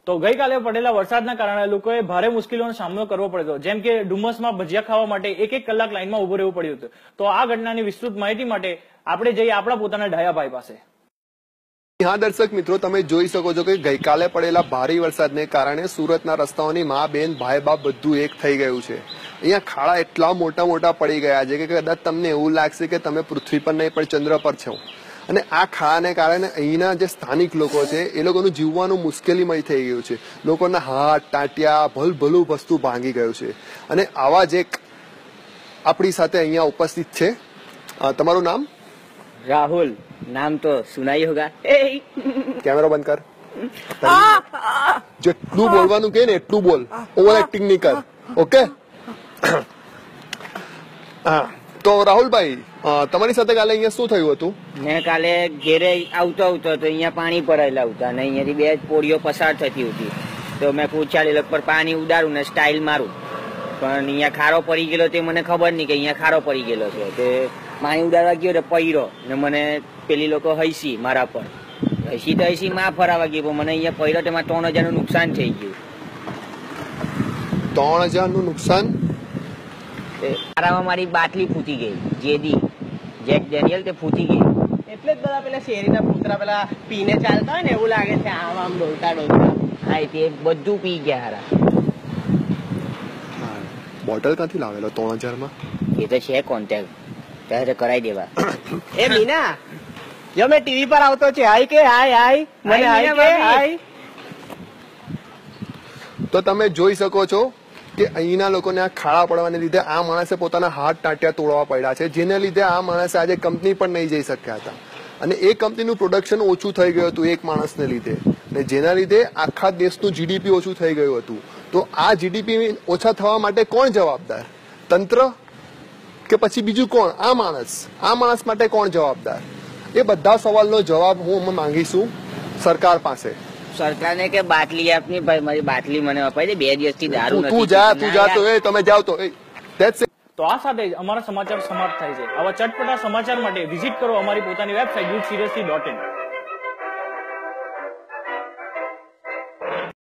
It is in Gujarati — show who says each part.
Speaker 1: તો ગઈકાલે પડેલા વરસાદના કારણે લોકોએ ભારે મુશ્કેલીઓનો સામનો કરવો પડ્યો, જેમ કે ડુમસમાં ભજીયા ખાવા માટે 1-1 કલાક લાઈનમાં ઉભું રહેવું પડ્યું હતું। તો આ ઘટનાની વિસ્તૃત માહિતી માટે આપણે જઈએ આપણા પોતાના ડાયાભાઈ પાસે।
Speaker 2: હા દર્શક મિત્રો, તમે જોઈ શકો છો કે ગઈકાલે પડેલા ભારે વરસાદને કારણે સુરતના રસ્તાઓની મા બેન ભાઈ બાપ બધું એક થઈ ગયું છે। અહીંયા ખાડા એટલા મોટા મોટા પડી ગયા છે કે કદાચ તમને એવું લાગશે કે તમે પૃથ્વી પર નહીં પણ ચંદ્ર પર છો। અને આ ખાડાને કારણે અહીંના જે સ્થાનિક લોકો છે એ લોકોનું જીવવાનું મુશ્કેલીમય થઈ ગયું છે। લોકોના હાથ ટાંટિયા ભલભલું વસ્તુ ભાંગી ગયું છે। અને આવા જ એક આપણી સાથે અહીંયા ઉપસ્થિત છે। તમારું નામ?
Speaker 3: राहुल। नाम तो सुना ही होगा।
Speaker 2: कैमरा बंद कर। જેટલું બોલવાનું કે ને એટલું બોલ, ઓવર એક્ટિંગ નહીં કર, ઓકે? હા, તો રાહુલભાઈ, તમારી સાથે કાલે અહીંયા શું થયું હતું?
Speaker 3: મેં કાલે ઘેરે આવતો તો અહીંયા પાણી ભરાયેલા હતા અને અહીંયાથી 2 પોળીઓ પસાર થતી હતી, તો મેં પૂછાલી લગ પર પાણી ઉડાડું ને સ્ટાઇલ મારું, પણ અહીંયા ખારો પડી ગયેલો તે મને ખબર નહીં કે અહીંયા ખારો પડી ગયેલો છે। તે પાણી ઉડાડવા ગયો તો પૈરો ને મને પેલી લોકો હૈસી મારા પર, હૈસી તો હૈસી માં ફરાવા ગઈ, પણ મને અહીંયા પૈરો તેમાં 3000 નું નુકસાન થઈ ગયું।
Speaker 2: 3000 નું નુકસાન?
Speaker 3: મારામાં મારી બાટલી ફૂટી ગઈ, જેડી જેક ડેનિયલ તે ફૂટી ગઈ,
Speaker 4: એટલે જ બધા પેલા શેરીના પુતરા પેલા પીને ચાલતા હોય ને એવું લાગે છે, આમ આમ ડોલતા ડોલતા।
Speaker 3: હા, તે બધું પી ગયા હારા।
Speaker 2: બોટલ ક્યાંથી લાવેલો 3000 માં?
Speaker 3: એ તો છે કોન્ટેક્ટ, ત્યારે કરાઈ દેવા।
Speaker 4: એ મીના, જો મેં ટીવી પર આવતો છે, હાય કે હાય હાય, મને હાય કે હાય।
Speaker 2: તો તમે જોઈ શકો છો કે અહીંના લોકોને આ ખાડા પડવાને લીધે આ માણસે પોતાના હાથ ટાંટિયા તોડવા પડ્યા છે, જેને લીધે આ માણસે આજે કંપની પણ નહીં જઈ શક્યા હતા। અને એ કંપનીનું પ્રોડક્શન ઓછું થઈ ગયું હતું એક માણસને લીધે, ને જેના લીધે આખા દેશનું જીડીપી ઓછું થઈ ગયું હતું। તો આ જીડીપી ઓછા થવા માટે કોણ જવાબદાર? તંત્ર કે પછી બીજું કોણ? આ માણસ માટે કોણ જવાબદાર? એ બધા સવાલનો જવાબ હું માંગીશું સરકાર પાસે।
Speaker 3: સરકારને કે બાટલી આપની, ભાઈ મારી બાટલી મને અપાઈ દે, 2 દિવસથી દારૂ નથી।
Speaker 2: તું જા તો એ તમે જાવ તો ધેટ્સ ઇટ।
Speaker 1: તો આ સાથે જ અમારા સમાચાર સમાપ્ત થાય છે। આવા ચટપટા સમાચાર માટે વિઝિટ કરો અમારી પોતાની વેબસાઇટ youthseriously.in।